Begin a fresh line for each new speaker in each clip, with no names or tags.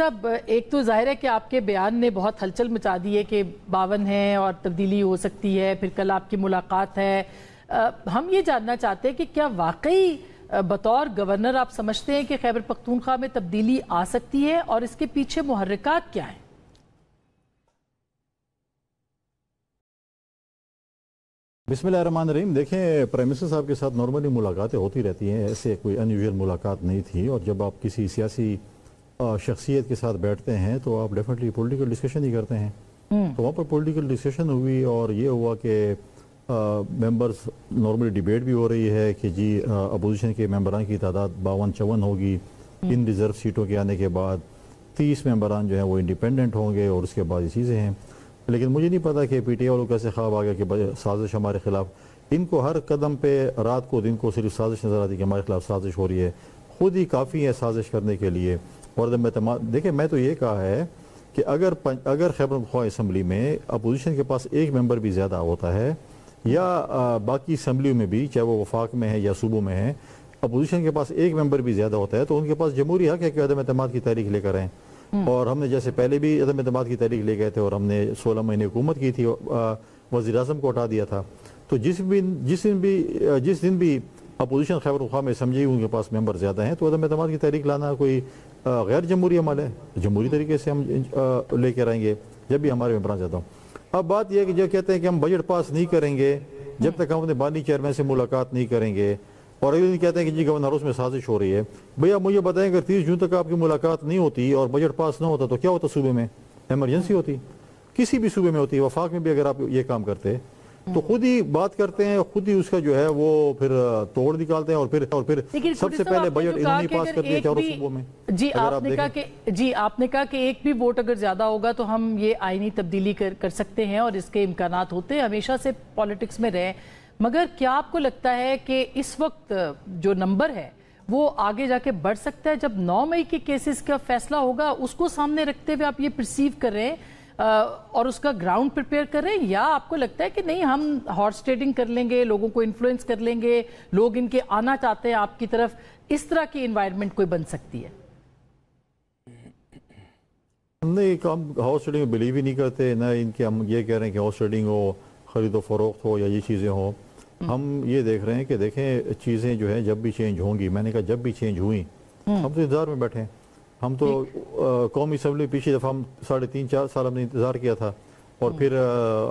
صاحب ایک تو ظاہر ہے کہ آپ کے بیان نے بہت ہلچل مچا دی ہے کہ 52 ہیں اور تبدیلی ہو سکتی ہے، پھر کل آپ کی ملاقات ہے۔ ہم یہ جاننا چاہتے ہیں کہ کیا واقعی بطور گورنر آپ سمجھتے ہیں کہ خیبر پختونخوا میں تبدیلی آ سکتی ہے اور اس کے پیچھے محرکات کیا ہیں؟
بسم اللہ الرحمن الرحیم۔ دیکھیں، پرائم منسٹر صاحب کے ساتھ نارملی ملاقاتیں ہوتی رہتی ہیں، ایسے کوئی انیوژل ملاقات نہیں تھی، اور جب آپ کسی سیاسی شخصیت کے ساتھ بیٹھتے ہیں تو آپ ڈیفینیٹلی پولیٹیکل ڈسکشن ہی کرتے ہیں۔ تو وہاں پر پولیٹیکل ڈسکشن ہوئی اور یہ ہوا کہ ممبرز نارملی ڈیبیٹ بھی ہو رہی ہے کہ جی اپوزیشن کے ممبران کی تعداد 52-54 ہوگی ان ریزرو سیٹوں کے آنے کے بعد، 30 ممبران جو ہیں وہ انڈیپینڈنٹ ہوں گے، اور اس کے بعد یہ چیزیں ہیں۔ لیکن مجھے نہیں پتا کہ پی ٹی آئی والوں کو کیسے خواب آ گیا کہ سازش ہمارے خلاف، ان کو ہر قدم پہ رات کو دن کو صرف سازش نظر آتی کہ ہمارے خلاف سازش ہو رہی ہے، خود ہی کافی ہے سازش کرنے کے لیے۔ اور دیکھیں، میں تو یہ کہا ہے کہ اگر خیبر پختونخوا اسمبلی میں اپوزیشن کے پاس ایک ممبر بھی زیادہ ہوتا ہے، یا باقی اسمبلیوں میں بھی، چاہے وہ وفاق میں ہے یا صوبوں میں ہے، اپوزیشن کے پاس ایک ممبر بھی زیادہ ہوتا ہے، تو ان کے پاس جمہوری حق ہے کہ عدم اعتماد کی تحریک لے کر آئیں۔ اور ہم نے جیسے پہلے بھی عدم اعتماد کی تحریک لے گئے تھے اور ہم نے 16 مہینے حکومت کی تھی، وزیر اعظم کو ہٹا دیا تھا۔ تو جس دن بھی اپوزیشن خیبر پختونخوا میں سمجھے ان کے پاس ممبر زیادہ ہیں تو عدم اعتماد کی تحریک لانا کوئی غیر جمہوری عمل ہے؟ جمہوری طریقے سے ہم لے کے آئیں گے جب بھی ہمارے ممبران زیادہ ہوں۔ اب بات یہ ہے کہ جو کہتے ہیں کہ ہم بجٹ پاس نہیں کریں گے جب تک ہم اپنے بانی چیئرمین سے ملاقات نہیں کریں گے، اور اگلے دن کہتے ہیں کہ جی گورنر ہاؤس میں سازش ہو رہی ہے۔ بھئی آپ مجھے بتائیں اگر 30 جون تک آپ کی ملاقات نہیں ہوتی اور بجٹ پاس نہ ہوتا تو کیا ہوتا؟ صوبے میں ایمرجنسی ہوتی، کسی بھی صوبے میں ہوتی، وفاق میں بھی اگر آپ یہ کام کرتے تو خود ہی بات کرتے ہیں، خود ہی اس کا جو ہے وہ پھر توڑ نکالتے ہیں، اور پھر سب سے پہلے بجٹ انہوں نے پاس کر دیا چاروں صوبوں میں۔
جی آپ نے کہا کہ ایک بھی ووٹ اگر زیادہ ہوگا تو ہم یہ آئینی تبدیلی کر سکتے ہیں اور اس کے امکانات ہوتے ہیں، ہمیشہ سے پالیٹکس میں رہے، مگر کیا آپ کو لگتا ہے کہ اس وقت جو نمبر ہے وہ آگے جا کے بڑھ سکتا ہے؟ جب 9 مئی کے کیسز کا فیصلہ ہوگا اس کو سامنے رکھتے ہوئے آپ یہ پرسیو کر رہے ہیں اور اس کا گراؤنڈ پریپیئر کر رہے ہیں، یا آپ کو لگتا ہے کہ نہیں ہم ہارس ٹریڈنگ کر لیں گے، لوگوں کو انفلوئنس کر لیں گے، لوگ ان کے آنا چاہتے ہیں آپ کی طرف، اس طرح کی انوائرمنٹ کوئی بن سکتی ہے؟
ہم نے ہاؤس ٹریڈنگ میں بلیو ہی نہیں کرتے، نہ ان کے ہم یہ کہہ رہے ہیں کہ ہاؤس ٹریڈنگ ہو، خرید و فروخت ہو یا یہ چیزیں ہوں۔ ہم یہ دیکھ رہے ہیں کہ دیکھیں چیزیں جو ہیں جب بھی چینج ہوں گی، میں نے کہا جب بھی چینج ہوئیں ہم تو انتظار میں بیٹھے ہیں۔ ہم تو قومی اسمبلی پچھلی دفعہ ہم 3.5-4 سال ہم نے انتظار کیا تھا، اور پھر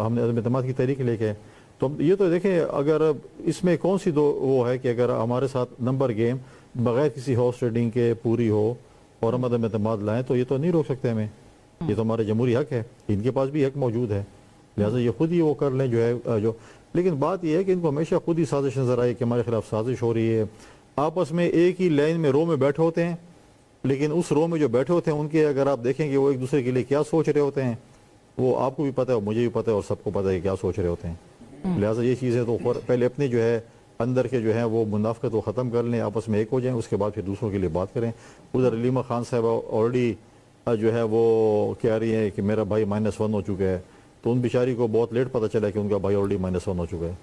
ہم نے عدم اعتماد کی تحریک لے کے، تو یہ تو دیکھیں اگر اس میں کون سی وہ ہے کہ اگر ہمارے ساتھ نمبر گیم بغیر کسی ہاؤس ٹریڈنگ کے پوری ہو اور ہم عدم اعتماد لائیں تو یہ تو نہیں روک سکتے ہمیں، یہ تو ہمارا جمہوری حق ہے، ان کے پاس بھی حق موجود ہے، لہٰذا یہ خود ہی وہ کر لیں جو ہے جو۔ لیکن بات یہ ہے کہ ان کو ہمیشہ خود ہی سازش نظر آئی کہ ہمارے خلاف سازش ہو رہی ہے۔ آپس میں ایک ہی لائن میں رو میں بیٹھے ہوتے ہیں، لیکن اس رو میں جو بیٹھے ہوتے ہیں ان کے اگر آپ دیکھیں کہ وہ ایک دوسرے کے لیے کیا سوچ رہے ہوتے ہیں، وہ آپ کو بھی پتہ ہے اور مجھے بھی پتہ ہے اور سب کو پتہ ہے کہ کیا سوچ رہے ہوتے ہیں۔ لہٰذا یہ چیزیں تو پہلے اپنے جو ہے اندر کے جو ہیں وہ منافقت وہ ختم کر لیں، آپس میں ایک ہو جائیں، اس کے بعد پھر دوسروں کے لیے بات کریں۔ ادھر علیمہ خان صاحب آلریڈی جو ہے وہ کہہ رہی ہیں کہ میرا بھائی -1 ہو چکا ہے، تو ان بیچاری کو بہت لیٹ پتہ چلا کہ ان کا بھائی آلریڈی -1 ہو چکا ہے۔